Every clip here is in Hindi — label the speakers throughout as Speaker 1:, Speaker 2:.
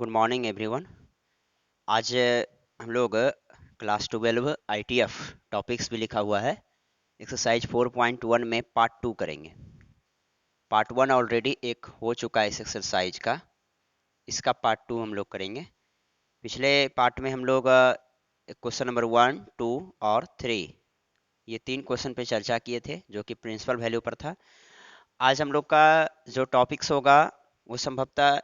Speaker 1: Good morning everyone. आज हम लोग क्लास 12 आईटीएफ टॉपिक्स भी लिखा हुआ है एक्सरसाइज 4.1 में पार्ट 2 करेंगे। पार्ट 1 ऑलरेडी एक हो चुका है इस एक्सरसाइज का, इसका पार्ट 2 हम लोग करेंगे। पिछले पार्ट में हम लोग क्वेश्चन नंबर 1, 2 और 3 ये 3 क्वेश्चन पे चर्चा किए थे जो कि प्रिंसिपल वैल्यू पर था। आज हम लोग का जो टॉपिक्स होगा वो संभवतः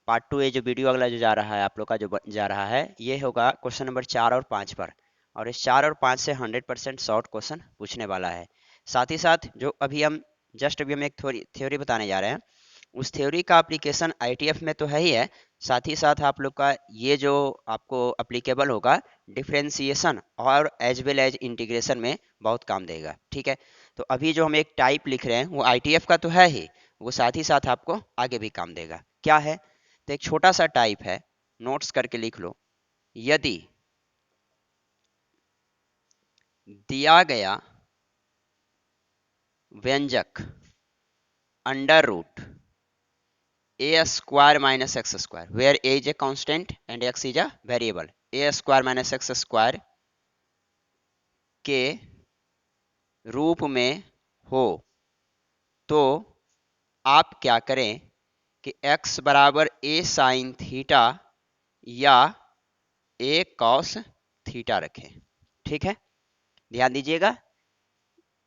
Speaker 1: पार्ट 2 ये जो वीडियो अगला जो जा रहा है आप लोग का जो जा रहा है ये होगा क्वेश्चन नंबर 4 और 5 पर। और इस 4 और 5 से 100% शॉर्ट क्वेश्चन पूछने वाला है। साथ ही साथ जो अभी हम एक थ्योरी बताने जा रहे हैं, उस थ्योरी का एप्लीकेशन आईटीएफ में तो है ही है, साथ ही साथ आप लोग का ये जो आपको एप्लीकेबल होगा डिफरेंशिएशन और एज वेल एज इंटीग्रेशन में बहुत काम देगा। ठीक है, तो अभी जो हम एक टाइप लिख रहे हैं वो आईटीएफ का तो है ही, वो साथ ही साथ आपको आगे भी काम देगा। क्या है? तो एक छोटा सा टाइप है, नोट्स करके लिख लो। यदि दिया गया व्यंजक under root A square minus x square, where A is a constant and X is a variable, A square minus x square के रूप में हो, तो आप क्या करें कि x बराबर ए साइन थीटा या ए कॉस थीटा रखें। ठीक है, ध्यान दीजिएगा।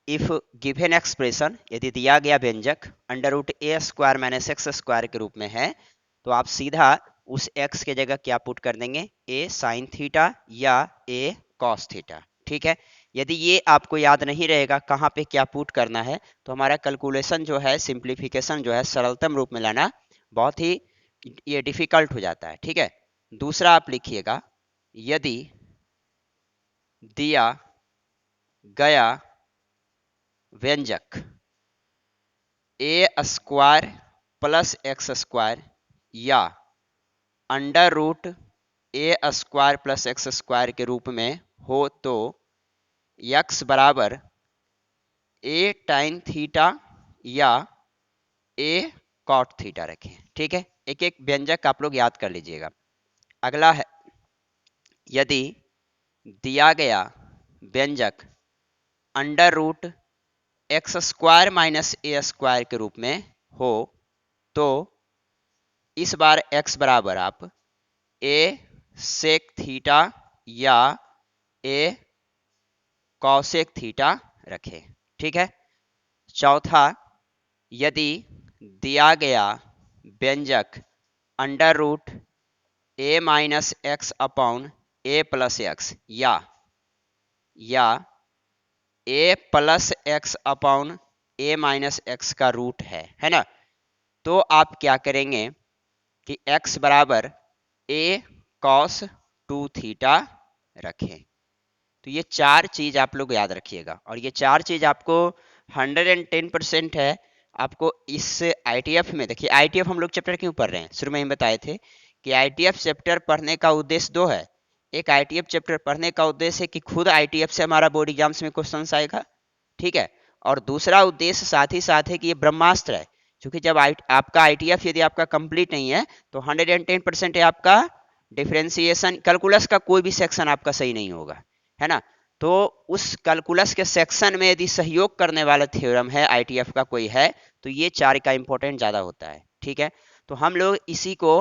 Speaker 1: इफ गिवन एक्सप्रेशन, यदि दिया गया व्यंजक अंडर रूट ए स्क्वायर माइनस एक्स स्क्वायर के रूप में है, तो आप सीधा उस x के जगह क्या पुट कर देंगे, ए साइन थीटा या ए कॉस थीटा। ठीक है, यदि ये आपको याद नहीं रहेगा कहाँ पे क्या पुट करना है, तो हमारा कैलकुलेशन जो है, सिंप्लीफिकेशन जो है, सरलतम रूप में लाना बहुत ही ये डिफिकल्ट हो जाता है। ठीक है, दूसरा आप लिखिएगा, यदि दिया गया व्यंजक ए स्क्वायर प्लस एक्स स्क्वायर या अंडर रूट ए स्क्वायर प्लस एक्स स्क्वायर के रूप में हो, तो x बराबर ए टाइन थीटा या ए कॉट थीटा रखें। ठीक है, एक एक व्यंजक आप लोग याद कर लीजिएगा। अगला है, यदि दिया गया व्यंजक under root x square minus a square के रूप में हो, तो इस बार x बराबर आप ए सेक थीटा या ए कॉसेक थीटा रखें। ठीक है, चौथा, यदि दिया गया व्यंजक under root A minus x upon a plus x या ए प्लस एक्स अपॉन ए माइनस एक्स का रूट है ना, तो आप क्या करेंगे कि x बराबर ए कॉस 2 थीटा रखें। तो ये चार चीज आप लोग याद रखिएगा, और ये चार चीज आपको 110% है। आपको इस आईटीएफ में, देखिए आईटीएफ हम लोग चैप्टर क्यों पढ़ रहे हैं, शुरू में ही बताए थे कि आईटीएफ चैप्टर पढ़ने का उद्देश्य दो है। एक आईटीएफ चैप्टर पढ़ने का उद्देश्य है कि खुद आईटीएफ से हमारा बोर्ड एग्जाम्स में क्वेश्चन आएगा। ठीक है, और दूसरा उद्देश्य साथ ही साथ है कि ये ब्रह्मास्त्र है, क्योंकि जब आपका आईटीएफ यदि आपका कंप्लीट नहीं है तो 110% है आपका डिफरेंशिएशन कैलकुलस का कोई भी सेक्शन आपका सही नहीं होगा, है ना। तो उस कैलकुलस के सेक्शन में यदि सहयोग करने वाला थ्योरम है आईटीएफ का कोई है, तो ये चार का इंपॉर्टेंट ज्यादा होता है। ठीक है, तो हम लोग इसी को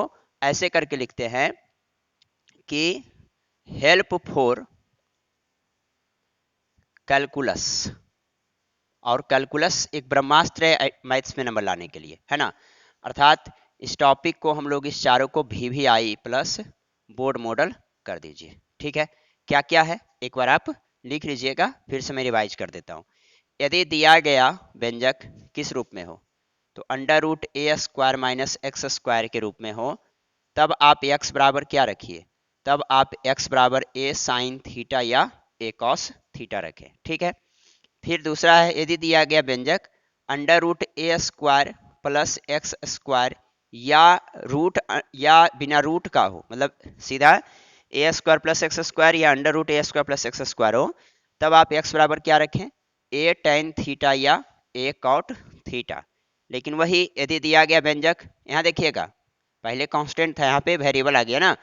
Speaker 1: ऐसे करके लिखते हैं कि हेल्प फॉर कैलकुलस, और कैलकुलस एक ब्रह्मास्त्र है मैथ्स में नंबर लाने के लिए, है ना। अर्थात इस टॉपिक को हम लोग इस चारों को VVI प्लस बोर्ड मॉडल कर दीजिए। ठीक है, क्या क्या है एक बार आप लिख लीजिएगा, फिर से मैं रिवाइज कर देता हूँ। यदि दिया गया व्यंजक किस रूप में हो, तो अंडर रूट ए स्क्वायर माइनस एक्स स्क्वायर के रूप में हो, तब आप x बराबर क्या रखिए, तब आप x बराबर ए साइन थीटा या ए कॉस थीटा रखें। ठीक है, फिर दूसरा है, यदि दिया गया व्यंजक अंडर रूट ए स्क्वायर प्लस एक्स स्क्वायर या रूट या बिना रूट का हो, मतलब सीधा ए स्क्वायर प्लस एक्स स्क्वायर या अंडर रूट ए स्क्वायर प्लस एक्स स्क्वायर हो, तब आप x बराबर क्या रखें, ए टेन थीटा या ए कॉट थीटा। लेकिन वही यदि दिया गया व्यंजक, यहाँ देखिएगा पहले कांस्टेंट था, यहाँ पे वेरिएबल आ गया ना।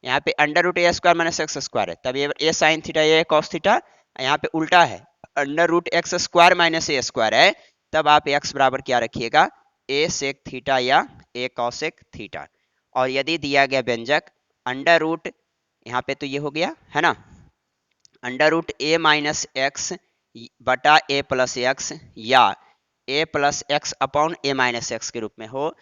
Speaker 1: यहाँ पे अंडर रूट ए स्क्वायर माइनस एक्स स्क्वायर है, तब ये ए साइन थीटा ये कॉस थीटा। यहाँ पे उल्टा है, under root x square minus a square है, तब आप एक्स बराबर क्या रखिएगा, ए सेक थीटा या ए कॉसेक थीटा। और यदि दिया गया व्यंजक अंडर रूट, यहाँ पे तो ये हो गया है ना, अंडर रूट ए माइनस एक्स बटा ए प्लस एक्स या ए प्लस एक्स अपॉन ए माइनस एक्स के रूप में हो,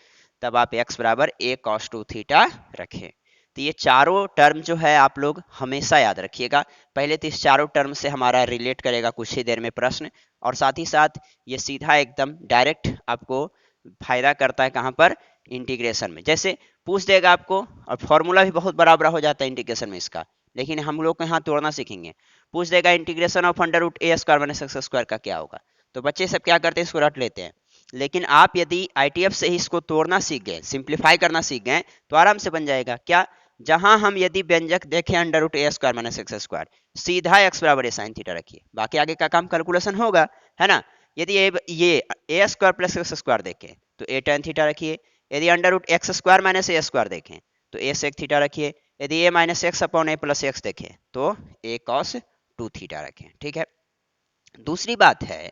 Speaker 1: तब आप एक्स बराबर ए कॉस टू थीटा रखें। तो ये चारों टर्म जो है आप लोग हमेशा याद रखिएगा। पहले तो इस चारों टर्म से हमारा रिलेट करेगा कुछ ही देर में प्रश्न, और साथ ही साथ ये सीधा एकदम डायरेक्ट आपको फायदा करता है कहाँ पर, इंटीग्रेशन में। जैसे पूछ देगा आपको, और फॉर्मूला भी बहुत बड़ा बड़ा हो जाता है इंटीग्रेशन में इसका, लेकिन हम लोग को यहाँ तोड़ना सीखेंगे। पूछ देगा integration of under root A square minus x square का क्या होगा, तो बच्चे सब क्या करते हैं, इसको रट लेते हैं। लेकिन आप यदि आईटीएफ से ही इसको तोड़ना सीख गए, सिंप्लीफाई करना सीख गए, तो आराम से बन जाएगा। क्या, जहां हम यदि व्यंजक देखें अंडर रूट ए स्क्वायर माइनस एक्स स्क्वायर, सीधा एक्स बराबर ए साइन थीटा रखिए, बाकी आगे का काम कैलकुलेशन होगा, है ना। यदि ये a square plus x square देखें तो ए टेन थीटा रखिए। यदि under root x square minus a square देखें तो ए सेक थीटा रखिए। यदि a minus x upon a plus x देखें तो ए कॉस टू थीटा रखें। ठीक है। दूसरी बात है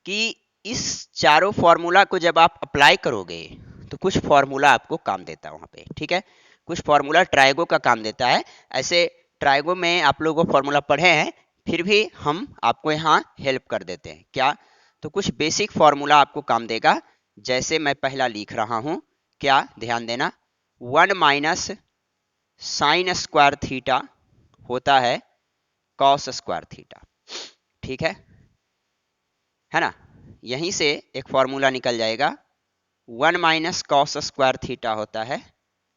Speaker 1: कि इस चारों फॉर्मूला को जब आप अप्लाई करोगे तो कुछ फॉर्मूला आपको काम देता है वहां पे। ठीक है, कुछ फॉर्मूला ट्राइगो का काम देता है। ऐसे ट्राइगो में आप लोग वो फॉर्मूला पढ़े हैं, फिर भी हम आपको यहाँ हेल्प कर देते हैं। क्या, तो कुछ बेसिक फॉर्मूला आपको काम देगा। जैसे मैं पहला लिख रहा हूं, क्या, ध्यान देना, 1 माइनस साइन स्क्वायर थीटा होता है कॉस स्क्वायर थीटा। ठीक है ना। यहीं से एक फॉर्मूला निकल जाएगा, 1 माइनस कॉस स्क्वायर थीटा होता है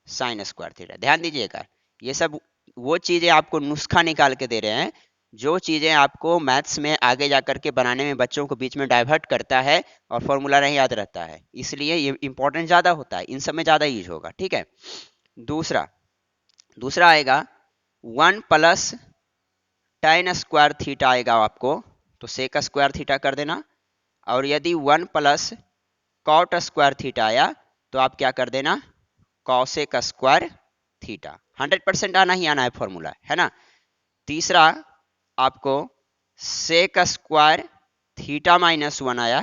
Speaker 1: साइन स्क्वायर थीटा। ध्यान दीजिएगा, ये सब वो चीजें आपको नुस्खा निकाल के दे रहे हैं, जो चीजें आपको मैथ्स में आगे जाकर के बनाने में बच्चों को बीच में डाइवर्ट करता है और फॉर्मूला नहीं याद रहता है, इसलिए ये इंपॉर्टेंट ज्यादा होता है, इन सब में ज्यादा यूज होगा। ठीक है। दूसरा आएगा 1 प्लस tan स्क्वायर थीटा आएगा आपको, तो सेक स्क्वायर थीटा कर देना। और यदि 1 प्लस कॉट स्क्वायर थीटा आया तो आप क्या कर देना, कॉसेक स्क्वायर थीटा। 100% आना ही आना है फॉर्मूला, है ना। तीसरा आपको सेक स्क्वायर थीटा माइनस 1 आया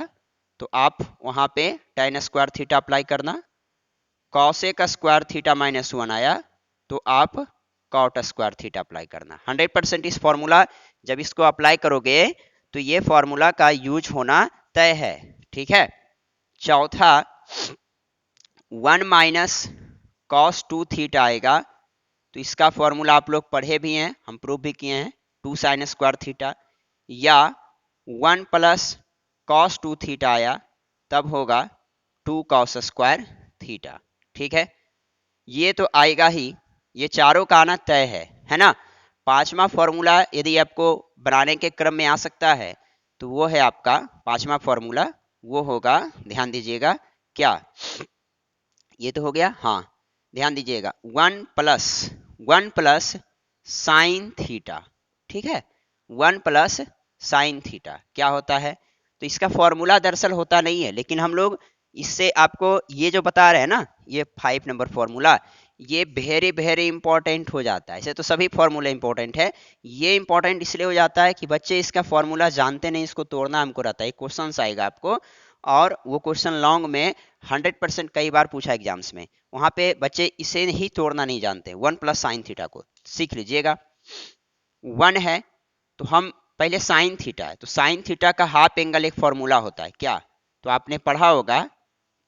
Speaker 1: तो आप वहां पे tan स्क्वायर थीटा अप्लाई करना। कॉसेक स्क्वायर थीटा माइनस 1 आया तो आप कॉट स्क्वायर थीटा अप्लाई करना। 100% इस फॉर्मूला जब इसको अप्लाई करोगे तो ये फॉर्मूला का यूज होना तय है। ठीक है। चौथा 1 माइनस कॉस टू थीटा आएगा, तो इसका फॉर्मूला आप लोग पढ़े भी हैं, हम प्रूव भी किए हैं, 2 साइन स्क्वायर थीटा। या 1 प्लस कॉस टू थीटा आया तब होगा 2 कॉस स्क्वायर थीटा। ठीक है, ये तो आएगा ही, ये चारों का आना तय है ना। पांचवा फॉर्मूला यदि आपको बनाने के क्रम में आ सकता है तो वो है आपका पांचवा फॉर्मूला, वो होगा, ध्यान दीजिएगा, क्या, ये तो हो गया, हाँ, ध्यान दीजिएगा, 1 प्लस साइन थीटा। ठीक है, 1 प्लस साइन थीटा क्या होता है, तो इसका फॉर्मूला दरअसल होता नहीं है, लेकिन हम लोग इससे आपको ये जो बता रहे हैं ना, ये 5 नंबर फॉर्मूला, ये वेरी वेरी इंपॉर्टेंट हो जाता है। ऐसे तो सभी फॉर्मूला इंपॉर्टेंट है, ये इंपॉर्टेंट इसलिए हो जाता है कि बच्चे इसका फॉर्मूला जानते नहीं, इसको तोड़ना हमको रहता है। क्वेश्चन आएगा आपको, और वो क्वेश्चन लॉन्ग में 100% कई बार पूछा एग्जाम्स में, वहां पे बच्चे इसे ही तोड़ना नहीं जानते। 1 प्लस साइन थीटा को सीख लीजिएगा। 1 है तो हम पहले साइन थीटा है, तो साइन थीटा का हाफ एंगल एक फॉर्मूला होता है, क्या, तो आपने पढ़ा होगा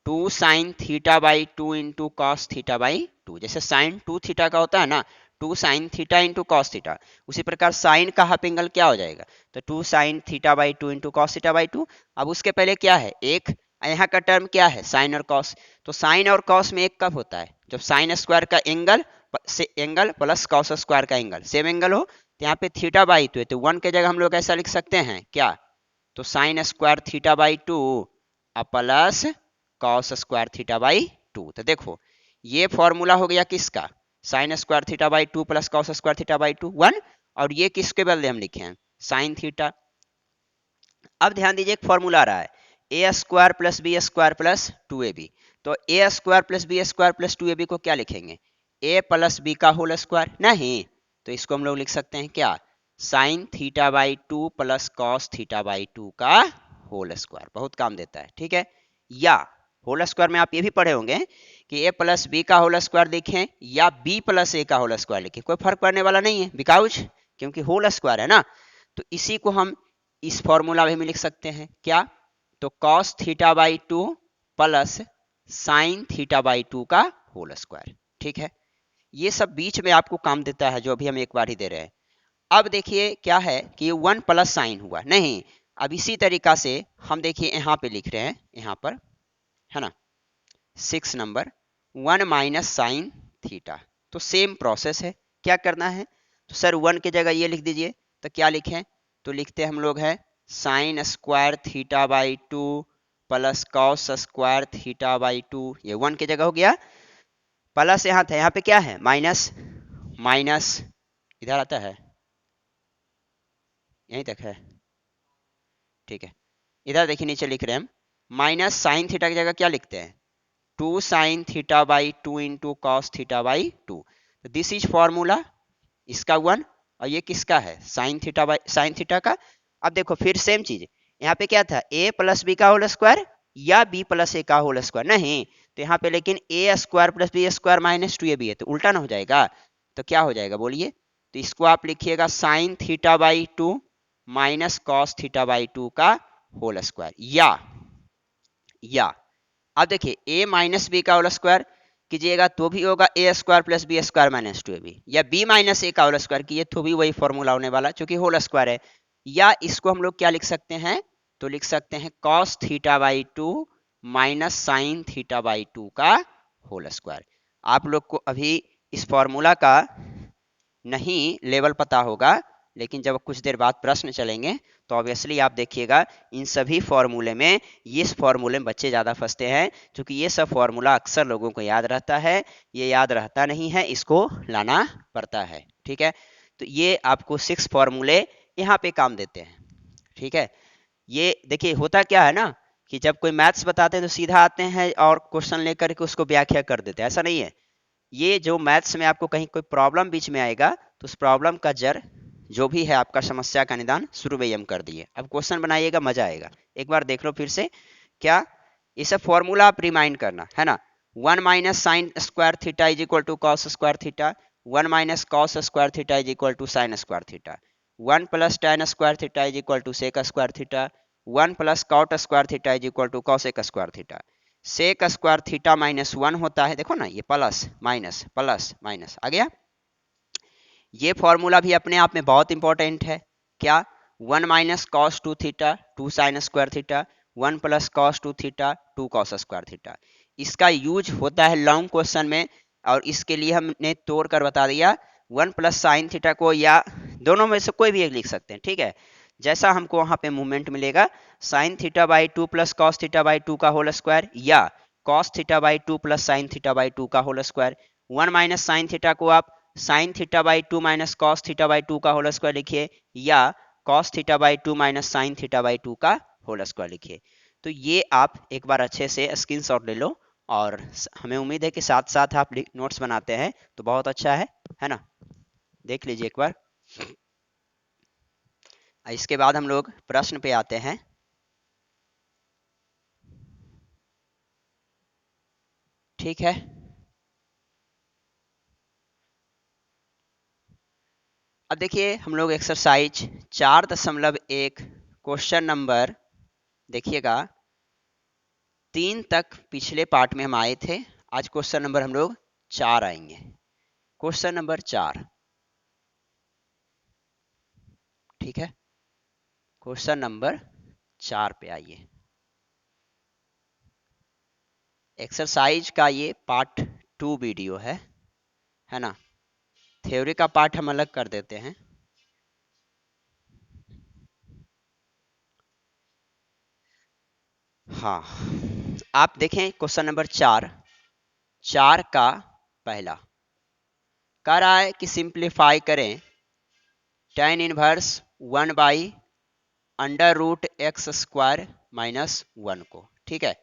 Speaker 1: 2 sign theta by 2 into cos theta by 2। जैसे साइन 2 थीटा का होता है ना, 2 sine theta into cos theta, उसी प्रकार साइन का हाफ एंगल क्या हो जाएगा, तो 2 sign theta by 2 into cos theta by 2। अब उसके पहले क्या है, एक यहाँ का टर्म क्या है, साइन और कॉस, तो साइन और कॉस में एक कब होता है, जब साइन स्क्वायर का एंगल से एंगल प्लस कॉस स्क्वायर का एंगल सेम एंगल हो। तो यहाँ पे थीटा बाई 2 है, तो 1 के जगह हम लोग ऐसा लिख सकते हैं, क्या, तो sign square theta by 2 plus cos square theta by 2। तो देखो ये फॉर्मूला हो गया किसका, sign square theta by 2 plus cos square theta by 2 1, और ये किसके बदले हम लिखे हैं, साइन थीटा। अब ध्यान दीजिए एक फॉर्मूला आ रहा है, ए square plus b square plus 2ab, तो a square plus b square plus 2ab को क्या लिखेंगे? ए प्लस बी का होल स्क्वायर नहीं, तो इसको हम लोग लिख सकते हैं क्या? Sine theta by 2 plus cos theta by 2 का होल स्क्वायर। बहुत काम देता है, ठीक है। या होल स्क्वायर में आप ये भी पढ़े होंगे कि ए प्लस बी का होल स्क्वायर लिखें या बी प्लस ए का होल स्क्वायर लिखें, कोई फर्क पड़ने वाला नहीं है, बिकॉज क्योंकि होल स्क्वायर है ना। तो इसी को हम इस फॉर्मूला में लिख सकते हैं क्या? तो cos theta by 2 plus sine theta by 2 का होल स्क्वायर, ठीक है। ये सब बीच में आपको काम देता है, जो अभी हम एक बार ही दे रहे हैं। अब देखिए क्या है कि 1 प्लस साइन हुआ नहीं। अब इसी तरीका से हम देखिए यहाँ पे लिख रहे हैं, यहाँ पर है ना 6 नंबर 1 माइनस साइन थीटा। तो सेम प्रोसेस है, क्या करना है? तो सर 1 की जगह ये लिख दीजिए, तो क्या लिखें? तो लिखते हम लोग है sign square theta by 2 plus cos square theta by 2। ये 1 की जगह हो गया, प्लस यहाँ था, यहाँ पे क्या है? माइनस, माइनस इधर आता है, यहीं तक है, ठीक है। इधर देखिए नीचे लिख रहे हैं हम माइनस साइन थीटा की जगह क्या लिखते हैं? 2 sign theta by 2 into cos theta by 2। This is formula, इसका 1 और ये किसका है? Sign theta by sine theta का। अब देखो फिर सेम चीज, यहाँ पे क्या था? ए प्लस बी का होल स्क्वायर या बी प्लस ए का होल स्क्वायर नहीं, तो यहाँ पे लेकिन a square plus b square minus 2ab है, तो उल्टा ना हो जाएगा? तो क्या हो जाएगा बोलिए? तो इसको आप लिखिएगा sine theta by 2 minus cos theta by 2 का होल स्क्वायर। या अब देखिए a माइनस बी का होल स्क्वायर कीजिएगा तो भी होगा a square plus b square minus 2ab, या b माइनस ए का होल स्क्वायर कीजिए तो भी वही फॉर्मूला होने वाला क्योंकि होल स्क्वायर है। या इसको हम लोग क्या लिख सकते हैं? तो लिख सकते हैं cos theta by 2 minus sine theta by 2 का होल स्क्वायर। आप लोग को अभी इस फॉर्मूला का नहीं लेवल पता होगा, लेकिन जब कुछ देर बाद प्रश्न चलेंगे तो ऑब्वियसली आप देखिएगा इन सभी फॉर्मूले में, इस फॉर्मूले में बच्चे ज़्यादा फंसते हैं, क्योंकि ये सब फॉर्मूला अक्सर लोगों को याद रहता है, ये याद रहता नहीं है, इसको लाना पड़ता है, ठीक है। तो ये आपको 6 फॉर्मूले यहाँ पे काम देते हैं, ठीक है। ये देखिए होता क्या है ना कि जब कोई मैथ्स बताते हैं तो सीधा आते हैं और क्वेश्चन लेकर के उसको व्याख्या कर देते हैं, ऐसा नहीं है। ये जो मैथ्स में आपको कहीं कोई प्रॉब्लम बीच में आएगा तो उस प्रॉब्लम का जड़ जो भी है आपका समस्या का निदान शुरू में ही हम कर दिए। अब क्वेश्चन बनाइएगा, मजा आएगा, एक बार देख लो फिर से। क्या ये सब फॉर्मूला आप रिमाइंड करना है ना? 1 minus sine square theta is equal to cos square theta, 1 minus cos square theta is equal to sine square theta, 1 plus tan square theta is equal to sec square theta, 1 plus cot square theta is equal to cosec square theta. Sec square theta minus 1 होता है, देखो ना ये प्लस माइनस आ गया। ये फॉर्मूला भी अपने आप में बहुत इंपॉर्टेंट है। क्या? 1 minus cos 2 theta 2 sign square theta, 1 plus cos 2 theta 2 cos square theta. इसका यूज होता है लॉन्ग क्वेश्चन में, और इसके लिए हमने तोड़ कर बता दिया 1 प्लस साइन थीटा को, या दोनों में से कोई भी एक लिख सकते हैं, ठीक है। जैसा हमको वहां पे मूवमेंट मिलेगा, sine theta by 2 plus cos theta by 2 का होल स्क्वायर, या cos theta by 2 plus sine theta by 2 का whole square. 1 minus sine theta को आप sine theta by 2 minus cos theta by 2 का होल स्क्वायर लिखिए, या cos theta by 2 minus sine theta by 2 का होल स्क्वायर लिखिए। तो ये आप एक बार अच्छे से स्क्रीनशॉट ले लो, और हमें उम्मीद है कि साथ साथ आप नोट्स बनाते हैं तो बहुत अच्छा है ना? देख लीजिए एक बार। इसके बाद हम लोग प्रश्न पे आते हैं। ठीक है, अब देखिए हम लोग एक्सरसाइज 4.1 क्वेश्चन नंबर देखिएगा 3 तक पिछले पार्ट में हम आए थे। आज क्वेश्चन नंबर हम लोग 4 आएंगे। क्वेश्चन नंबर 4, ठीक है। क्वेश्चन नंबर 4 पे आइए। एक्सरसाइज का ये पार्ट 2 वीडियो है ना? थ्योरी का पार्ट हम अलग कर देते हैं। हाँ, आप देखें क्वेश्चन नंबर 4 का पहला कह रहा है कि सिंप्लीफाई करें tan inverse 1 by under root x square minus 1 को, ठीक है।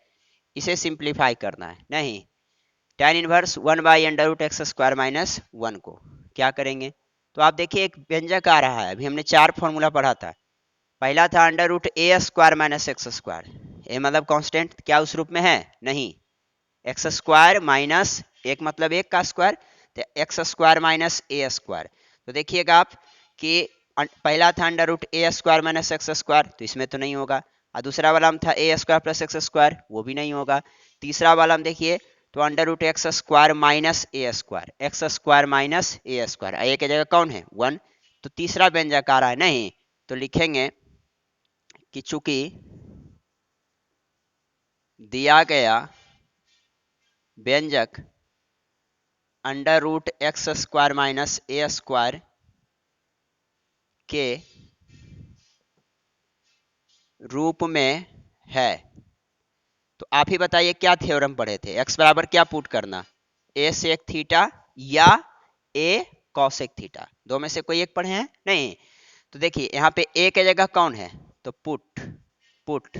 Speaker 1: इसे सिंप्लीफाई करना है। नहीं, tan इनवर्स 1/√x² माइनस 1 को क्या करेंगे, तो आप देखिए एक व्यंजक आ रहा है, अभी हमने 4 फॉर्मूला पढ़ा था। पहला था √a² माइनस x², ए मतलब कांस्टेंट, क्या उस रूप में है, नहीं, x² माइनस एक मतलब एक का स्क्वायर, तो x² माइनस a²। तो देखिएगा आप कि पहला था √a² माइनस x², तो इसमें तो नहीं होगा, और दूसरा वाला हम था a² प्लस x², वो भी नहीं होगा। तीसरा वाला हम देखिए तो √x² minus a², x² minus a², ए की जगह कौन है, 1, तो तीसरा व्यंजक आ रहा है, नहीं, तो लिखेंगे कि चूंकि दिया गया व्यंजक √x² माइनस a² के रूप में है, तो आप ही बताइए क्या थ्योरम पढ़े थे, x बराबर क्या पुट करना, a सेक थीटा या a कॉसेक थीटा, दो में से कोई एक पढ़े हैं, नहीं, तो देखिए यहाँ पे a के जगह कौन है, तो पुट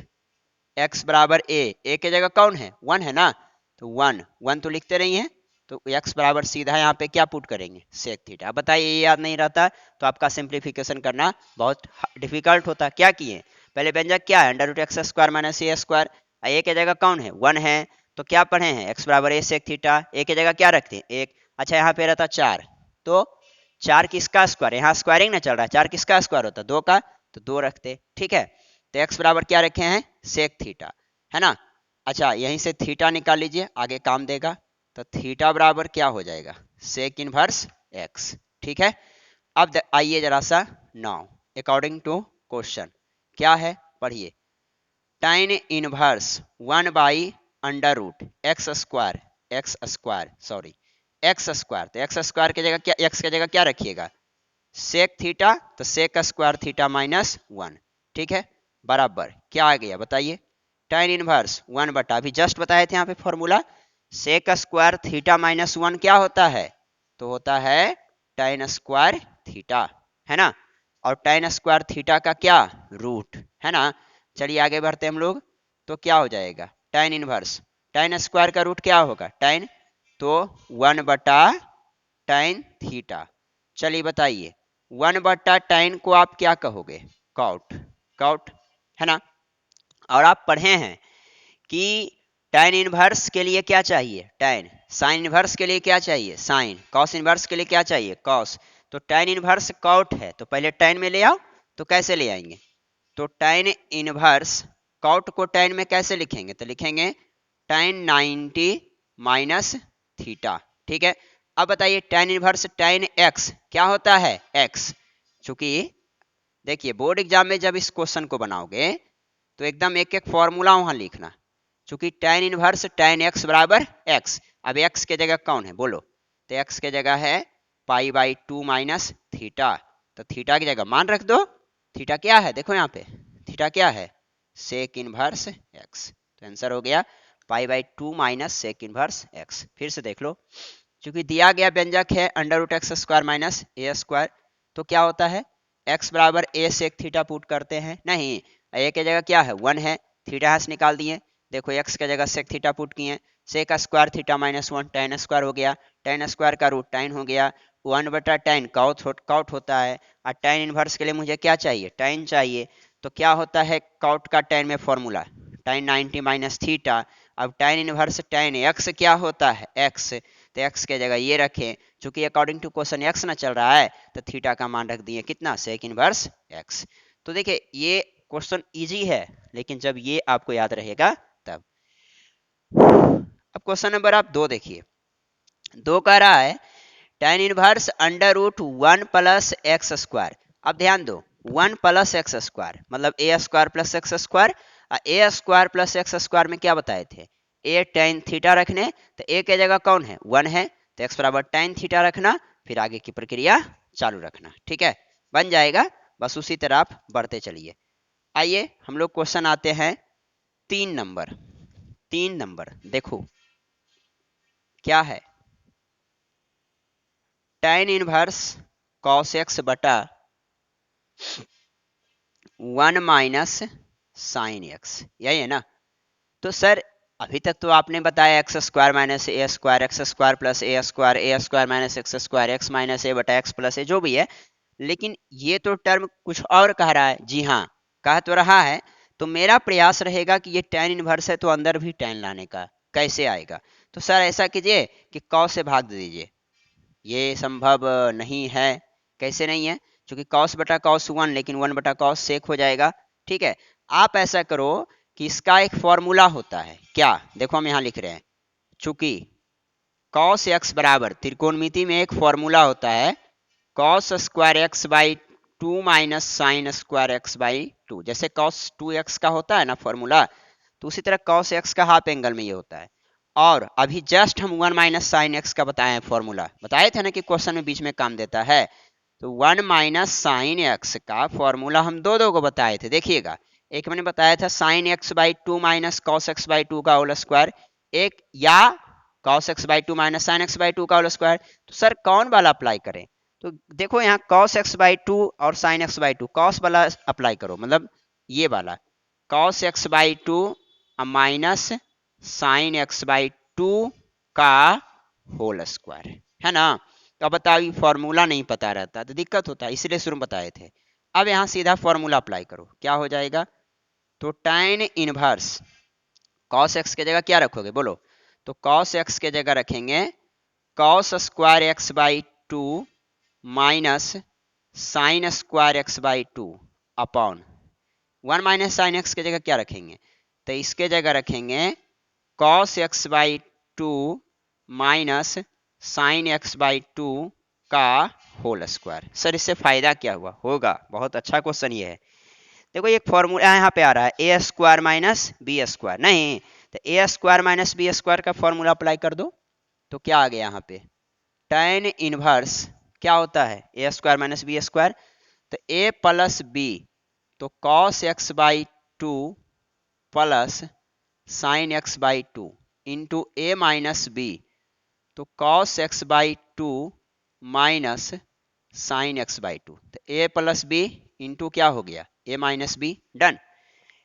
Speaker 1: x बराबर a के जगह कौन है, 1 है ना, तो 1 तो लिखते रही हैं, तो x बराबर सीधा यहाँ पे क्या पुट करेंगे, सेक थीटा। अब बताइए ये याद नहीं रहता तो आपका सिंप्लीफिकेशन करना बहुत डिफिकल्ट होता। क्या किए, पहले व्यंजक क्या है, √x² माइनस a², ए के जगह कौन है, 1 है, तो क्या पढ़े हैं, x बराबर a सेक थीटा, ए के जगह क्या रखते हैं, एक, अच्छा यहाँ पे रहता 4, तो 4 किसका स्क्वायर, यहाँ स्क्वायरिंग ना चल रहा है, 4 किसका स्क्वायर होता, 2 का, तो 2 रखते, ठीक है, तो x बराबर क्या रखे हैं, सेक थीटा, है ना। अच्छा यहीं से थीटा निकाल लीजिए, आगे काम देगा, तो थीटा बराबर क्या हो जाएगा, सेक इनवर्स x, ठीक है। अब आइए जरा सा नाउ अकॉर्डिंग टू क्वेश्चन क्या है, पढ़िए, tan इनवर्स 1/√x², तो x² की जगह क्या, x की जगह क्या रखिएगा, सेक थीटा, तो सेक स्क्वायर थीटा माइनस 1, ठीक है, बराबर क्या आ गया बताइए, tan इनवर्स 1 बटा, अभी जस्ट बताए थे यहाँ पे formula, sec square theta minus 1 क्या होता है, तो होता है tan स्क्वायर थीटा, है ना, और tan स्क्वायर थीटा का क्या, रूट, है ना। चलिए आगे बढ़ते हम लोग, तो क्या हो जाएगा, tan इनवर्स, tan स्क्वायर का रूट क्या होगा, tan, तो 1 बटा tan थीटा। चलिए बताइए 1 बटा tan को आप क्या कहोगे, कॉट, है ना। और आप पढ़े हैं कि tan इनवर्स के लिए क्या चाहिए, tan, साइन इनवर्स के लिए क्या चाहिए, साइन, कॉस इनवर्स के लिए क्या चाहिए, कॉस, तो tan इनवर्स कॉट है, तो पहले tan में ले आओ, तो कैसे ले आएंगे, तो tan इनवर्स कॉट को tan में कैसे लिखेंगे, तो लिखेंगे tan 90 माइनस थीटा, ठीक है। अब बताइए tan इनवर्स tan x क्या होता है, x, चूंकि देखिए बोर्ड एग्जाम में जब इस क्वेश्चन को बनाओगे तो एकदम एक एक फॉर्मूला वहां लिखना, चूंकि tan इनवर्स tan x बराबर x, अब x के जगह कौन है बोलो, तो x के जगह है π/2 माइनस थीटा, तो थीटा की जगह मान रख दो, थीटा क्या है देखो यहाँ पे, थीटा क्या है, सेक इनवर्स x, तो आंसर हो गया π/2 माइनस सेक इनवर्स x। फिर से देख लो, चूंकि दिया गया व्यंजक है √x² माइनस a², तो क्या होता है, x बराबर a सेक थीटा पुट करते हैं, नहीं, a की जगह क्या है, 1 है, थीटा यहाँ से निकाल दिए, देखो x की जगह सेक थीटा पुट किए, sec square theta minus 1 tan square हो गया, tan स्क्वायर का रूट tan हो गया, 1 बटा tan कॉट होता है, और tan इनवर्स के लिए मुझे क्या चाहिए, tan चाहिए, तो क्या होता है कॉट का tan में फॉर्मूला tan 90 माइनस थीटा, अब tan इनवर्स tan x क्या होता है, x, तो x के जगह ये रखें, चूंकि अकॉर्डिंग टू क्वेश्चन x ना चल रहा है, तो थीटा का मान रख दिए कितना, सेक इनवर्स x। तो देखिए ये क्वेश्चन इजी है, लेकिन जब ये आपको याद रहेगा तब। अब क्वेश्चन नंबर आप 2 देखिए, 2 कह रहा है tan इनवर्स √1 प्लस x², अब ध्यान दो 1 प्लस x² मतलब a² plus x², a² plus x² में क्या बताए थे, a tan थीटा रखने, तो a के जगह कौन है, 1 है, तो x बराबर tan थीटा रखना, फिर आगे की प्रक्रिया चालू रखना, ठीक है, बन जाएगा, बस उसी तरह आप बढ़ते चलिए। आइए हम लोग क्वेश्चन आते हैं 3 नंबर देखो क्या है, tan इनवर्स cos x बटा 1 माइनस साइन x, यही है ना। तो सर अभी तक तो आपने बताया x square minus a square, x square plus a square minus x square, x minus a बटा एक्स प्लस ए, जो भी है। लेकिन ये तो टर्म कुछ और कह रहा है। जी हाँ, कह तो रहा है। तो मेरा प्रयास रहेगा कि ये tan इनवर्स है तो अंदर भी tan लाने का। कैसे आएगा? तो सर ऐसा कीजिए कि cos से भाग दे दीजिए। ये संभव नहीं है। कैसे नहीं है? क्योंकि cos बटा cos 1, लेकिन 1 बटा cos सेक हो जाएगा। ठीक है, आप ऐसा करो कि इसका एक फॉर्मूला होता है। क्या? देखो हम यहाँ लिख रहे हैं, चूंकि cos x बराबर, त्रिकोणमिति में एक फॉर्मूला होता है cos square x by 2 minus sine square x by 2। जैसे cos 2x का होता है ना फॉर्मूला, तो उसी तरह cos x का हाफ एंगल में ये होता है। और अभी जस्ट हम 1 माइनस साइन एक्स का बताए हैं फॉर्मूला, बताए थे ना कि क्वेश्चन में बीच में काम देता है। तो 1 माइनस साइन एक्स का फॉर्मूला हम दो दो को बताए थे, देखिएगा। एक मैंने बताया था sine x by two minus cos x by two का होल स्क्वायर, एक या cos x by two minus sine x by two का होल स्क्वायर। तो सर कौन वाला अप्लाई करें? तो देखो यहाँ cos x बाई टू और sin x by two, cos वाला अप्लाई करो, मतलब ये वाला cos x by two minus sine x by two का होल स्क्वायर, है ना। तो अब बताओ, ये फॉर्मूला नहीं पता रहता तो दिक्कत होता है, इसलिए शुरू में बताए थे। अब यहाँ सीधा फॉर्मूला अप्लाई करो, क्या हो जाएगा? तो tan इनवर्स cos x की जगह क्या रखोगे बोलो? तो cos x की जगह रखेंगे cos square x by two minus sine square x by two upon 1 minus sine x की जगह क्या रखेंगे? तो इसके जगह रखेंगे cos X by two minus sine x by two का होल स्क्वायर। सर इससे फायदा क्या हुआ? होगा, बहुत अच्छा क्वेश्चन ये है। देखो एक फॉर्मूला यहाँ पे आ रहा है ए स्क्वायर माइनस बी स्क्वायर, नहीं तो a square minus B square का फॉर्मूला अप्लाई कर दो। तो क्या आ गया यहाँ पे? tan इनवर्स क्या होता है? ए स्क्वायर माइनस बी स्क्वायर। तो ए प्लस बी, तो cos X by two plus sine x by two into A minus B, तो cos X by two minus sine x by two. तो ए प्लस बी इंटू क्या हो गया? A minus B. डन।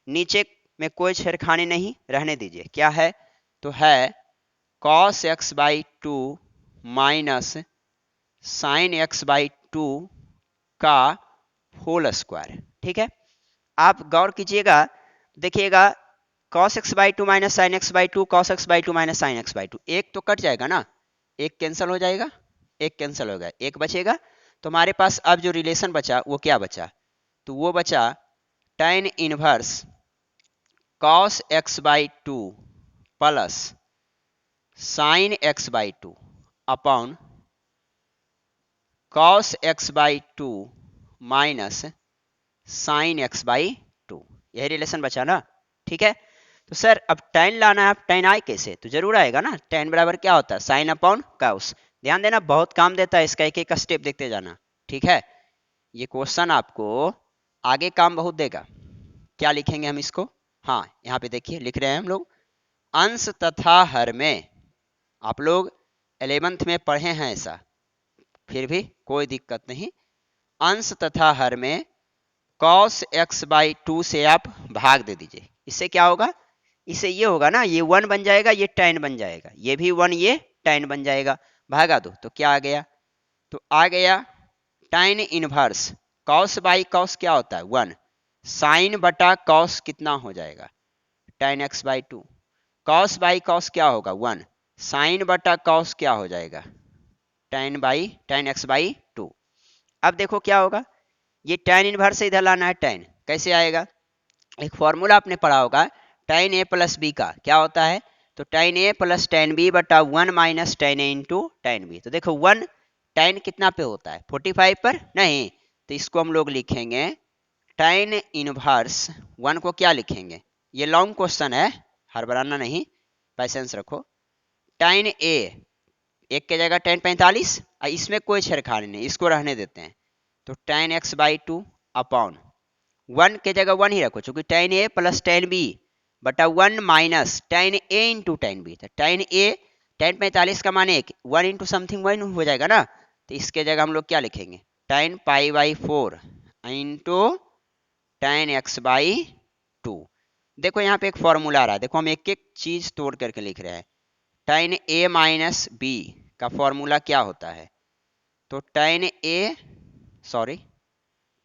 Speaker 1: नीचे में कोई छेड़खानी नहीं, रहने दीजिए। क्या है? तो है cos X by two minus sine x by two का होल स्क्वायर। ठीक है, आप गौर कीजिएगा, देखिएगा cos X by two minus sine x by to, cos X by two minus sine x by to, एक तो कट जाएगा ना, एक कैंसिल हो जाएगा, एक कैंसिल हो गया, एक बचेगा। तो हमारे पास अब जो रिलेशन बचा वो क्या बचा? तो वो बचा tan inverse cos X by two plus sine x by two upon cos X by two minus sine x by to. यही रिलेशन बचा ना। ठीक है, तो सर अब tan लाना है, अब tan आए कैसे? तो जरूर आएगा ना, tan बराबर क्या होता है? Sine upon cos। ध्यान देना, बहुत काम देता है इसका, एक एक का स्टेप देखते जाना। ठीक है, ये क्वेश्चन आपको आगे काम बहुत देगा। क्या लिखेंगे हम इसको? हाँ यहाँ पे देखिए लिख रहे हैं हम लोग, अंश तथा हर में। आप लोग 11th में पढ़े हैं ऐसा, फिर भी कोई दिक्कत नहीं। अंश तथा हर में cos x बाई टू से आप भाग दे दीजिए। इससे क्या होगा? इससे ये होगा ना, ये 1 बन जाएगा, ये tan बन जाएगा, ये भी 1, ये tan बन जाएगा। भागा दो तो क्या आ गया? तो आ गया tan inverse cos by cos क्या होता है? 1। साइन बटा cos कितना हो जाएगा? tan x by two. cos by cos क्या होगा? 1। साइन बटा cos क्या हो जाएगा? tan x by two. अब देखो क्या होगा, ये tan इनवर्स से इधर लाना है, tan कैसे आएगा? एक फॉर्मूला आपने पढ़ा होगा tan a प्लस बी का, क्या होता है? तो tan a plus tan b बटा 1 minus tan a into tan b। तो देखो 1 tan कितना पे होता है? 45 पर, नहीं तो इसको हम लोग लिखेंगे tan इनवर्स 1 को क्या लिखेंगे? ये लॉन्ग क्वेश्चन है, हड़बड़ाना नहीं, पैसेंस रखो। tan a, एक के जगह tan 45, इसमें कोई छेड़खानी नहीं, इसको रहने देते हैं। तो tan x by two upon 1 के जगह 1 ही रखो, चूंकि tan a plus tan b बटा 1 minus tan a into tan b। तो tan a, tan 45 का मान 1, 1 इंटू समथिंग 1 हो जाएगा ना। तो इसके जगह हम लोग क्या लिखेंगे? tan pi by 4 into tan x by two. देखो यहाँ पे एक फॉर्मूला आ रहा है, देखो हम एक एक चीज तोड़ करके लिख रहे हैं। tan a माइनस बी का फॉर्मूला क्या होता है? तो tan a, sorry,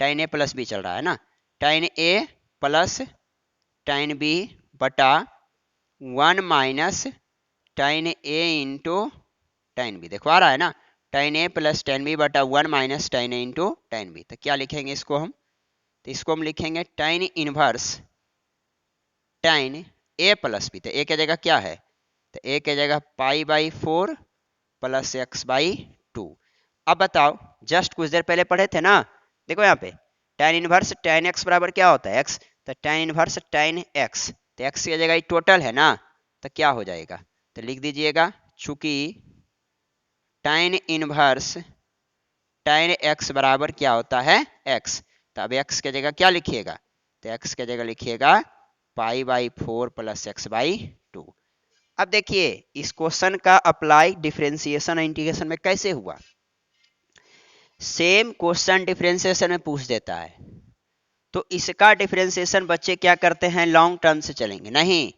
Speaker 1: tan a plus B चल रहा है ना, tan a plus tan b बटा 1 minus tan a into tan b। देखो आ रहा है ना, tan a plus tan b बटा 1 minus tan a into tan b। तो क्या लिखेंगे इसको हम? तो इसको हम लिखेंगे tan inverse tan a plus b। तो a की जगह क्या है? तो a की जगह pi by 4 plus x by 2। अब बताओ, जस्ट कुछ देर पहले पढ़े थे ना, देखो यहाँ पे tan इनवर्स tan x बराबर क्या होता है? x। तो tan इनवर्स tan x, तो x की जगह टोटल है ना, तो क्या हो जाएगा? तो लिख दीजिएगा, चूंकि tan इनवर्स tan x बराबर क्या होता है? x। तो अब x की जगह क्या लिखिएगा? तो x की जगह लिखिएगा pi by 4 plus x by 2। अब देखिए इस क्वेश्चन का अप्लाई डिफरेंशिएशन और इंटीग्रेशन में कैसे हुआ। सेम क्वेश्चन डिफरेंशिएशन में पूछ देता है, तो इसका डिफरेंशिएशन बच्चे क्या करते हैं? लॉन्ग टर्म से चलेंगे नहीं।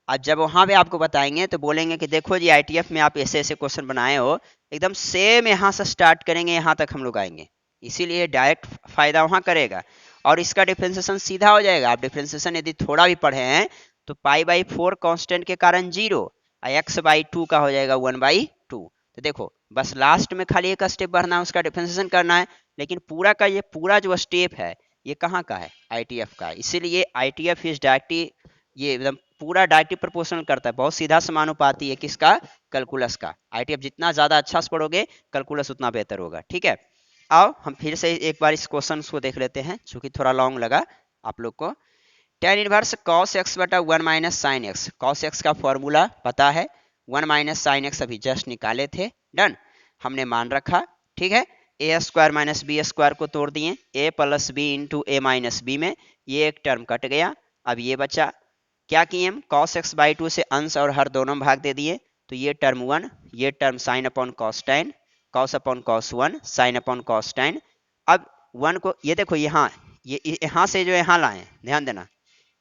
Speaker 1: आज जब वहां पे आपको बताएंगे तो बोलेंगे कि देखो जी आईटीएफ में आप ऐसे ऐसे क्वेश्चन बनाए हो, एकदम सेम यहाँ से स्टार्ट करेंगे यहाँ तक हम लोग आएंगे, इसीलिए डायरेक्ट फायदा वहां करेगा और इसका डिफरेंशिएशन सीधा हो जाएगा। आप डिफरेंशिएशन यदि थोड़ा भी पढ़े हैं तो पाई बाई 4 कॉन्स्टेंट के कारण 0 और एक्स बाई 2 का हो जाएगा 1/2। तो देखो बस लास्ट में खाली एक स्टेप बढ़ना है, उसका डिफरेंशिएशन करना है, लेकिन पूरा का ये पूरा जो स्टेप है ये कहाँ का है? आईटीएफ का। इसीलिए आईटीएफ इज डायरेक्टली, ये एकदम पूरा डायरेक्टली प्रोपोर्शनल करता है, बहुत सीधा समानुपाती है किसका? कैलकुलस का। आईटीएफ जितना ज्यादा अच्छा से पढ़ोगे कैलकुलस उतना बेहतर होगा। ठीक है, आओ हम फिर से एक बार इस क्वेश्चन को देख लेते हैं, चूंकि थोड़ा लॉन्ग लगा आप लोग को। tan इनवर्स cos x बटा 1 minus sine x. Cos x का फॉर्मूला पता है, 1 माइनस साइन एक्स अभी जस्ट निकाले थे, डन, हमने मान रखा। ठीक है, ए स्क्वायर माइनस बी स्क्वायर को तोड़ दिए, ए plus B into A minus B में, ये एक टर्म कट गया। अब ये बचा, क्या किए हम? cos x बाई 2 से अंश और हर दोनों भाग दे दिए, तो ये टर्म 1, ये term sine upon cos tan, cos upon cos 1 sine upon cos tan। अब 1 को ये देखो यहाँ, ये यहाँ से जो यहाँ लाए, ध्यान देना,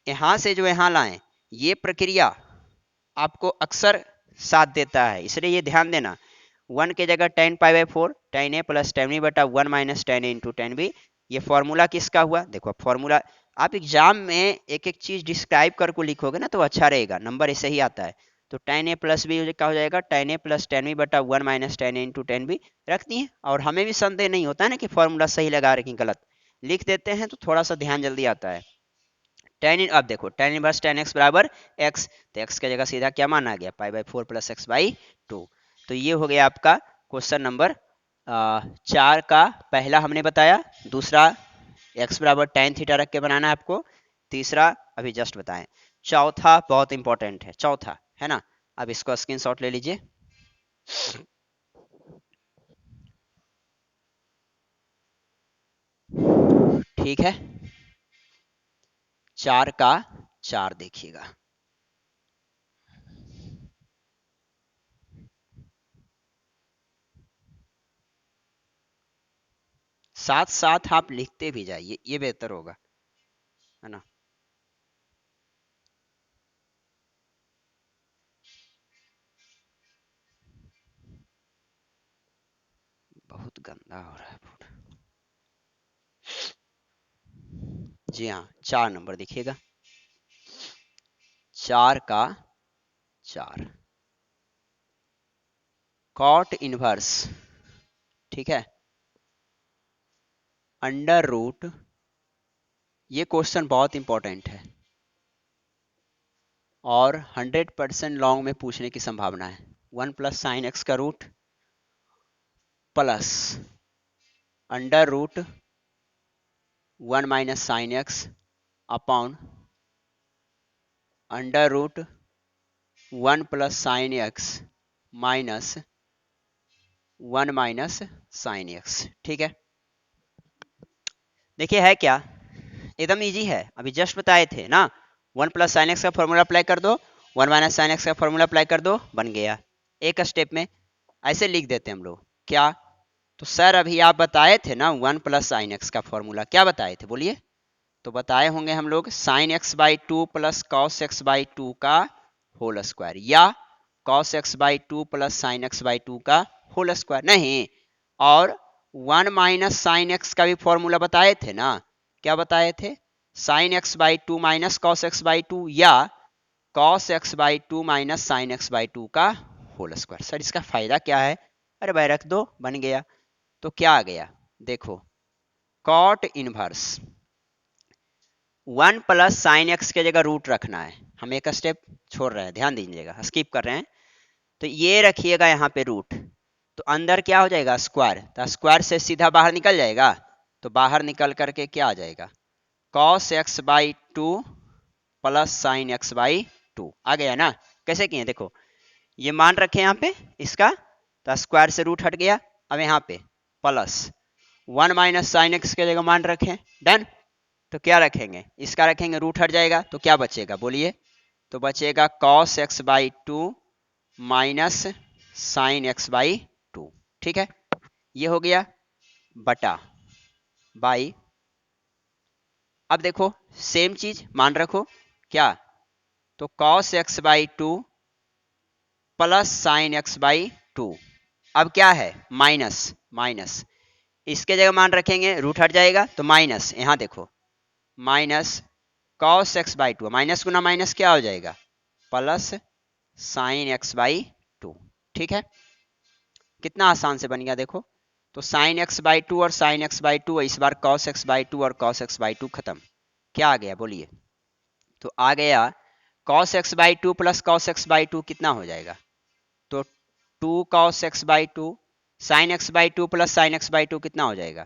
Speaker 1: यहाँ से जो यहाँ लाएं, ये प्रक्रिया आपको अक्सर साथ देता है, इसलिए ये ध्यान देना। 1 की जगह tan pi by 4 tan a plus tan b बटा 1 minus tan a into tan b। ये फॉर्मूला किसका हुआ? देखो फॉर्मूला आप एग्जाम में एक एक चीज डिस्क्राइब करके लिखोगे ना तो अच्छा रहेगा, नंबर ऐसे ही आता है। तो tan a प्लस बी क्या हो जाएगा? tan a plus tan b बटा 1 minus tan a into tan b रख दिए, और हमें भी संदेह नहीं होता है ना कि फॉर्मूला सही लगा रहे कि गलत, लिख देते हैं तो थोड़ा सा ध्यान जल्दी आता है। अब देखो tan इनवर्स tan x बराबर x, तो x की जगह सीधा क्या माना गया? Pi by 4 plus x by 2। तो ये हो गया आपका क्वेश्चन नंबर 4 का पहला हमने बताया। दूसरा x बराबर tan थीटा रख के बनाना है आपको। तीसरा अभी जस्ट बताएं। चौथा बहुत इंपॉर्टेंट है, चौथा है ना, अब इसको स्क्रीनशॉट ले लीजिए। ठीक है, 4 का 4 देखिएगा। साथ साथ आप लिखते भी जाइए, ये बेहतर होगा, है ना। बहुत गंदा हो रहा है फूड। जी हाँ, 4 नंबर देखिएगा, 4 का 4 कॉट इनवर्स, ठीक है, अंडर रूट, ये क्वेश्चन बहुत इंपॉर्टेंट है और 100% लॉन्ग में पूछने की संभावना है। 1 प्लस साइन एक्स का root plus under root 1 minus sine X upon under root 1 plus sine X minus 1 minus sine X. ठीक है, देखिए है क्या, एकदम इजी है, अभी जस्ट बताए थे ना। 1 प्लस साइन एक्स का फॉर्मूला अप्लाई कर दो, 1 माइनस साइन एक्स का फॉर्मूला अप्लाई कर दो, बन गया एक स्टेप में। ऐसे लिख देते हम लोग क्या? तो सर अभी आप बताए थे ना 1 प्लस साइन एक्स का फॉर्मूला, क्या बताए थे बोलिए? तो बताए होंगे हम लोग sine x by two plus cos x by two का होल स्क्वायर, या cos x by two plus sine x by two का होल स्क्वायर। नहीं, और वन माइनस साइन एक्स का भी फॉर्मूला बताए थे ना, क्या बताए थे? Sine x by two minus cos x by two, या cos x by two minus sine x by two का होल स्क्वायर। सर इसका फायदा क्या है? अरे भाई रख दो, बन गया। तो क्या आ गया देखो, cot inverse one plus sine X के जगह रूट रखना है, हम एक स्टेप छोड़ रहे हैं, ध्यान दीजिएगा, स्किप कर रहे हैं। तो ये रखिएगा यहाँ पे रूट, तो अंदर क्या हो जाएगा स्क्वायर, तो स्क्वायर से सीधा बाहर निकल जाएगा, तो बाहर निकल करके क्या आ जाएगा cos x by two plus sine x by two आ गया ना। कैसे किए देखो, ये मान रखे यहाँ पे इसका, तो स्क्वायर से रूट हट गया, अब यहाँ पे plus one minus sine X के जगह मान रखें, डन। तो क्या रखेंगे, इसका रखेंगे, रूट हट जाएगा, तो क्या बचेगा बोलिए, तो बचेगा cos x by two minus sine x by to. ठीक है, ये हो गया बटा बाई। अब देखो सेम चीज मान रखो, क्या, तो cos x by two plus sine x by to, अब क्या है माइनस माइनस, इसके जगह मान रखेंगे, रूट हट जाएगा, तो माइनस, यहां देखो minus cos x by two, minus Guna minus क्या हो जाएगा plus sine x by to. ठीक है, कितना आसान से बन गया देखो, तो साइन एक्स बाई टू और साइन एक्स बाई टू, इस बार कॉस एक्स बाई टू और कॉस एक्स बाई टू खत्म, क्या आ गया बोलिए, तो आ गया cos x by two plus cos x by two कितना हो जाएगा, तो to cos x by two, sine x by two plus sine x by two कितना हो जाएगा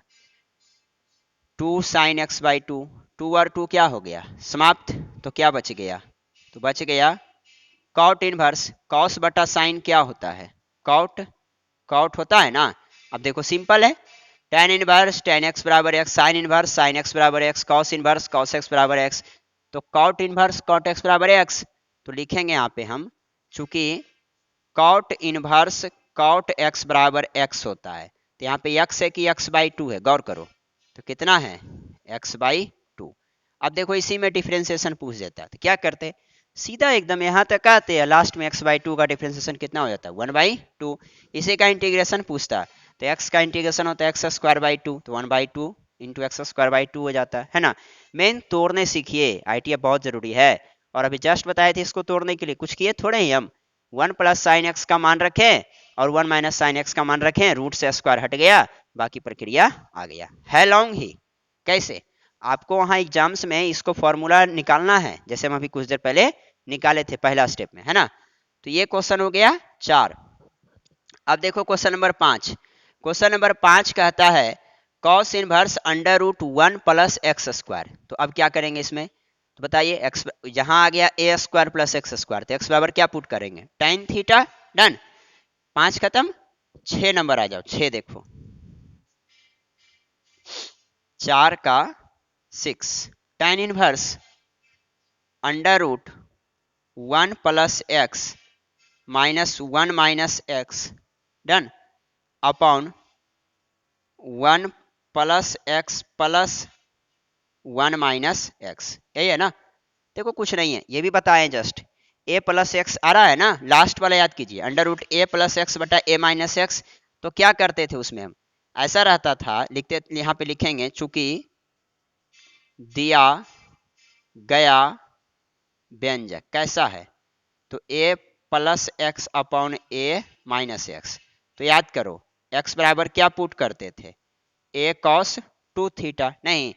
Speaker 1: two sine x by two, two और टू क्या हो गया समाप्त, तो क्या बच गया, तो बच गया कॉट इनवर्स, कॉस बटा साइन क्या होता है कॉट, कॉट होता है ना। अब देखो सिंपल है, टेन इनवर्स टेन एक्स बराबर x, sine inverse sine x बराबर x, cos inverse cos x बराबर एक्स, तो कॉट इनवर्स कॉट एक्स बराबर एक्स, तो लिखेंगे यहाँ पे हम, चूंकि कॉट इनवर्स कॉट एक्स बराबर एक्स होता है, तो यहाँ पे एक्स है कि एक्स बाई टू है, गौर करो, तो कितना है एक्स बाई टू। अब देखो इसी में डिफ्रेंसिएशन पूछ देता है, तो क्या करते, सीधा एकदम यहाँ तक आते हैं, लास्ट में एक्स बाई टू का डिफ्रेंसिएशन कितना हो जाता है वन बाई टू, इसी का इंटीग्रेशन पूछता है, तो एक्स का इंटीग्रेशन होता है एक्स स्क्वायर बाई टू, तो one by two into x square by two हो जाता है ना। मेन तोड़ने सीखिए, आईटीआई बहुत जरूरी है, और अभी जस्ट बताए थे इसको तोड़ने के लिए, कुछ किए थोड़े ही हम, वन प्लस साइन एक्स का मान रखें और वन माइनस साइन एक्स का मान रखें, रूट से स्क्वायर हट गया, बाकी प्रक्रिया आ गया है लॉन्ग ही। कैसे, आपको वहां एग्जाम्स में इसको फॉर्मूला निकालना है, जैसे हम अभी कुछ देर पहले निकाले थे पहला स्टेप में, है ना। तो ये क्वेश्चन हो गया 4। अब देखो क्वेश्चन नंबर 5, क्वेश्चन नंबर 5 कहता है cos inverse under root one plus x square, तो अब क्या करेंगे इसमें, तो बताइए एक्स यहाँ आ गया ए स्क्वायर प्लस एक्स स्क्वायर, तो एक्स बराबर क्या पुट करेंगे tan थीटा, डन। 5 खत्म, 6 नंबर आ जाओ, 6 देखो, 4 का 6, tan inverse under root one plus X minus one minus X, done, upon one plus X plus one minus X, यही है ना। देखो कुछ नहीं है, ये भी बताए जस्ट, ए प्लस एक्स आ रहा है ना, लास्ट वाला याद कीजिए, अंडर रूट ए प्लस एक्स बटा ए माइनस एक्स, तो क्या करते थे उसमें हम, ऐसा रहता था, लिखते यहाँ पे लिखेंगे, चूंकि दिया गया व्यंजक कैसा है, तो A plus x upon A minus x, तो याद करो एक्स बराबर क्या पुट करते थे ए कॉस टू थीटा, नहीं,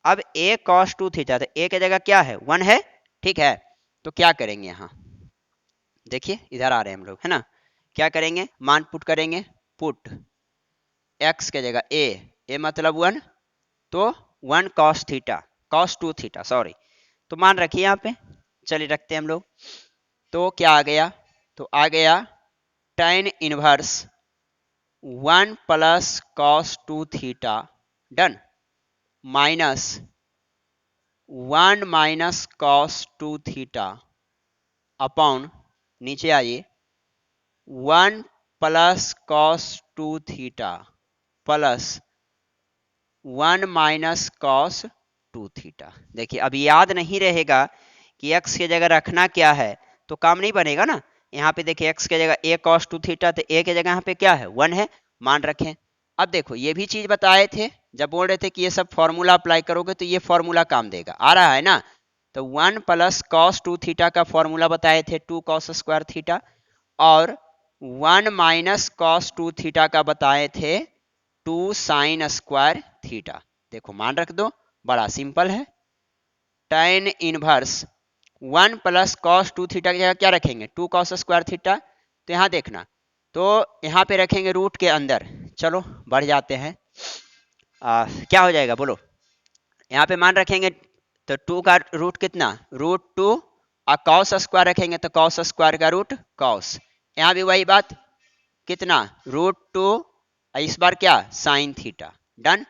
Speaker 1: अब ए कॉस टू थीटा, तो ए की जगह क्या है वन है, ठीक है, तो क्या करेंगे यहाँ देखिए इधर आ रहे हैं हम लोग, है ना, क्या करेंगे मान पुट करेंगे, पुट एक्स के जगह ए मतलब वन, तो one cos theta, cos two theta sorry, तो मान रखिए यहाँ पे, चलिए रखते हैं हम लोग, तो क्या आ गया, तो आ गया tan inverse one plus cos two theta, done, minus one minus cos two theta upon, नीचे आइए, one plus cos two theta plus one minus cos 2 theta. देखिए अब याद नहीं रहेगा कि x की जगह रखना क्या है तो काम नहीं बनेगा ना। यहाँ पे देखिए x की जगह a cos 2 थीटा, तो a की जगह यहाँ पे क्या है 1 है, मान रखें। अब देखो ये भी चीज बताए थे जब बोल रहे थे कि ये सब फॉर्मूला अप्लाई करोगे तो ये फॉर्मूला काम देगा, आ रहा है ना। तो 1 प्लस कॉस 2 थीटा का फॉर्मूला बताए थे 2 कॉस स्क्वायर थीटा, और 1 माइनस कॉस 2 थीटा का बताए थे 2 साइन स्क्वायर थीटा। देखो मान रख दो, बड़ा सिंपल है। tan inverse 1 plus cos 2 theta की जगह क्या रखेंगे 2 कॉस स्क्वायर थीटा। तो यहाँ देखना, तो यहाँ पे रखेंगे रूट के अंदर। चलो बढ़ जाते हैं, क्या हो जाएगा बोलो। यहाँ पे मान रखेंगे तो 2 का रूट कितना √2, और कॉस स्क्वायर रखेंगे तो कॉस स्क्वायर का रूट कॉस। यहाँ भी वही बात, कितना √2, इस बार क्या साइन थीटा। डन।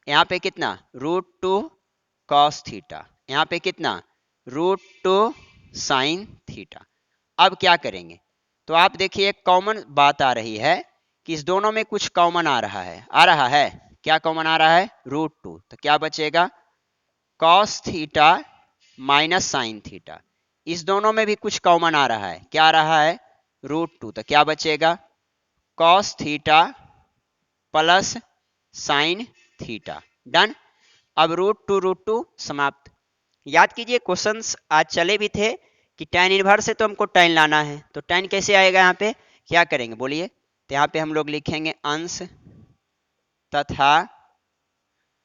Speaker 1: यहाँ पे कितना √2 कॉस थीटा, यहाँ पे कितना √2 साइन थीटा। अब क्या करेंगे, तो आप देखिए एक कॉमन बात आ रही है कि इस दोनों में कुछ कॉमन आ रहा है, क्या कॉमन आ रहा है √2। तो क्या बचेगा cos theta minus sine theta. इस दोनों में भी कुछ कॉमन आ रहा है, क्या आ रहा है √2। तो क्या बचेगा cos theta plus sine theta. Done. अब √2 समाप्त। याद कीजिए क्वेश्चंस आज चले भी थे कि tan इनवर्स से तो हमको tan लाना है, तो tan कैसे आएगा, यहाँ पे क्या करेंगे बोलिए। तो यहाँ पे हम लोग लिखेंगे अंश तथा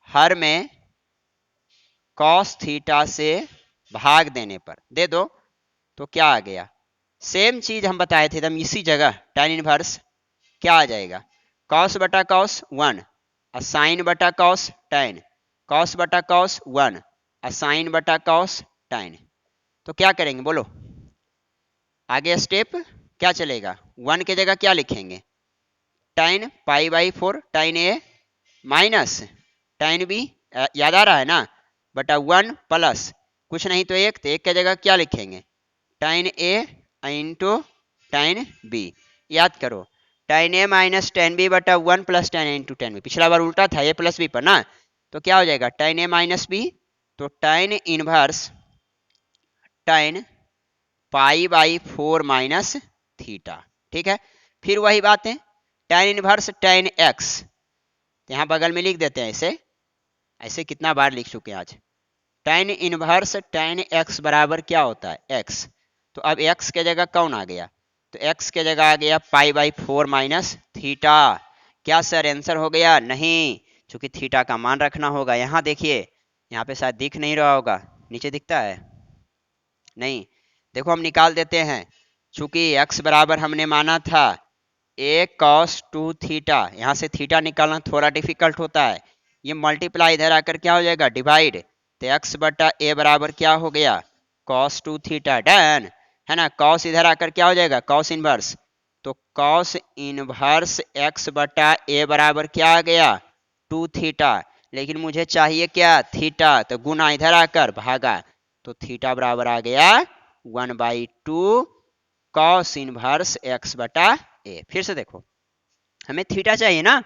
Speaker 1: हर में cos थीटा से भाग देने पर दे दो, तो क्या आ गया सेम चीज हम बताए थे एकदम इसी जगह। tan इनवर्स क्या आ जाएगा cos बटा cos 1 और sin बटा cos tan, cos बटा cos 1 और sin बटा cos tan। तो क्या करेंगे बोलो, आगे स्टेप क्या चलेगा, 1 की जगह क्या लिखेंगे tan π/4 tan a minus tan b, याद आ रहा है ना, बटा 1 प्लस कुछ नहीं तो एक, तो एक की जगह क्या लिखेंगे tan a into tan b। याद करो tan a minus tan b बटा 1 plus tan a into tan b, पिछला बार उल्टा था a प्लस b पर ना, तो क्या हो जाएगा tan a माइनस b, तो tan inverse tan π/4 minus theta. ठीक है, फिर वही बात है tan इनवर्स tan x, यहाँ बगल में लिख देते हैं ऐसे, ऐसे कितना बार लिख चुके हैं आज। tan इनवर्स tan x बराबर क्या होता है x, तो अब x के जगह कौन आ गया, तो x के जगह आ गया π/4 माइनस थीटा। क्या सर आंसर हो गया, नहीं, क्योंकि थीटा का मान रखना होगा। यहाँ देखिए, यहाँ पे शायद दिख नहीं रहा होगा, नीचे दिखता है नहीं, देखो हम निकाल देते हैं, चूंकि x बराबर हमने माना था a cos 2 थीटा, यहाँ से थीटा निकालना थोड़ा डिफिकल्ट होता है, ये मल्टीप्लाई इधर आकर क्या हो जाएगा डिवाइड, तो x बटा a बराबर क्या हो गया cos 2 थीटा। डन है ना, cos इधर आकर क्या हो जाएगा cos इनवर्स, तो cos इनवर्स x बटा a बराबर क्या आ गया 2 थीटा, लेकिन मुझे चाहिए क्या थीटा, तो गुना इधर आकर भागा, तो थीटा बराबर आ गया 1/2 cos इनवर्स x बटा a। फिर से देखो हमें थीटा चाहिए ना,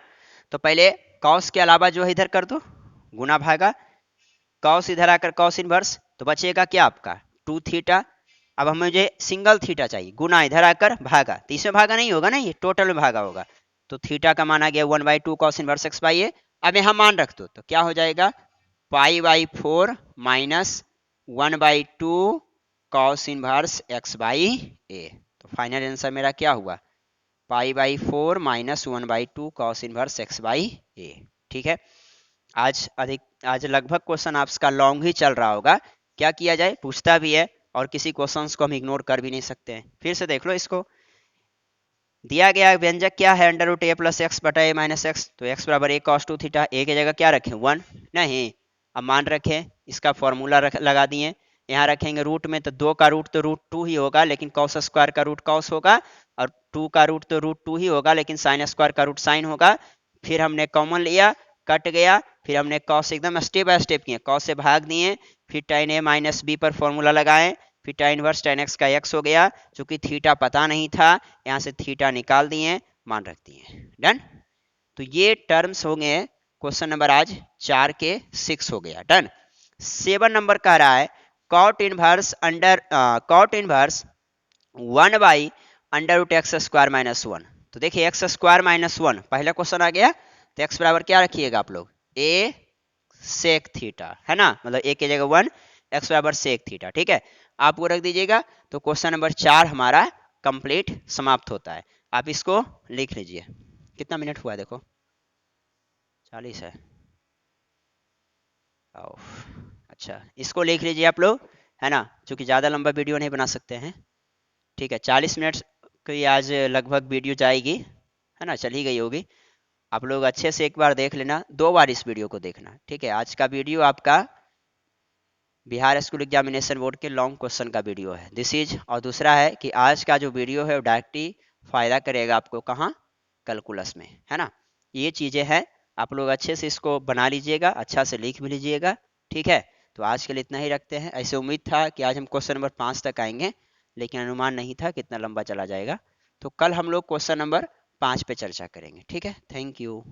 Speaker 1: तो पहले cos के अलावा जो है इधर कर दो गुना भागा, cos इधर आकर cos इनवर्स, तो बचेगा क्या आपका 2 थीटा। अब हमें मुझे सिंगल थीटा चाहिए, गुना इधर आकर भागा, तो इसमें भागा नहीं होगा ना, ये टोटल में भागा होगा, तो थीटा का मान आ गया 1/2 cos इनवर्स x बाई ए। अब यहाँ मान रख दो, तो क्या हो जाएगा π/4 minus 1/2 cos inverse x by a. तो फाइनल आंसर मेरा क्या हुआ π/4 minus 1/2 cos inverse x by a. ठीक है, आज लगभग क्वेश्चन आपका लॉन्ग ही चल रहा होगा, क्या किया जाए पूछता भी है, और किसी क्वेश्चंस को हम इग्नोर कर भी नहीं सकते हैं। फिर से देख लो इसको, दिया गया व्यंजक क्या है √a प्लस एक्स बटा a माइनस एक्स, तो x बराबर a cos 2 थीटा, a की जगह क्या रखें 1, नहीं अब मान रखें, इसका फॉर्मूला लगा दिए, यहाँ रखेंगे रूट में, तो 2 का रूट तो √2 ही होगा, लेकिन cos स्क्वायर का रूट cos होगा, और 2 का रूट तो √2 ही होगा, लेकिन sin स्क्वायर का रूट sin होगा। फिर हमने कॉमन लिया, कट गया, फिर हमने cos एकदम स्टेप बाय स्टेप किए, cos से भाग दिए, फिर tan a माइनस b पर फॉर्मूला लगाएं, फिर tan इनवर्स tan x का x हो गया, चूंकि थीटा पता नहीं था यहाँ से थीटा निकाल दिए, मान रख दिए। डन, तो ये टर्म्स हो गए क्वेश्चन नंबर आज 4 के 6 हो गया। डन, 7 नंबर कह रहा है cot inverse 1 under root x square minus 1। तो देखिए एक्स स्क्वायर माइनस 1 पहला क्वेश्चन आ गया, तो एक्स बराबर क्या रखिएगा आप लोग, ए सेक थीटा, है ना, मतलब ए की जगह 1, एक्स बराबर सेक थीटा, ठीक है, आपको रख दीजिएगा। तो क्वेश्चन नंबर 4 हमारा कंप्लीट समाप्त होता है। आप इसको लिख लीजिए। कितना मिनट हुआ है देखो, 40 है। अच्छा, इसको लिख लीजिए आप लोग, है ना, क्योंकि ज़्यादा लंबा वीडियो नहीं बना सकते हैं। ठीक है, 40 मिनट की आज लगभग वीडियो जाएगी, है ना, चल ही गई होगी। आप लोग अच्छे से एक बार देख लेना, 2 बार इस वीडियो को देखना, ठीक है। आज का वीडियो आपका बिहार स्कूल एग्जामिनेशन बोर्ड के लॉन्ग क्वेश्चन का वीडियो है, दिस इज। और दूसरा है कि आज का जो वीडियो है वो डायरेक्टली फ़ायदा करेगा आपको कहाँ, कैलकुलस में, है ना। ये चीज़ें हैं, आप लोग अच्छे से इसको बना लीजिएगा, अच्छा से लिख भी लीजिएगा, ठीक है। तो आज के लिए इतना ही रखते हैं। ऐसे उम्मीद था कि आज हम क्वेश्चन नंबर 5 तक आएंगे, लेकिन अनुमान नहीं था कितना लंबा चला जाएगा। तो कल हम लोग क्वेश्चन नंबर 5 पे चर्चा करेंगे, ठीक है। Thank you.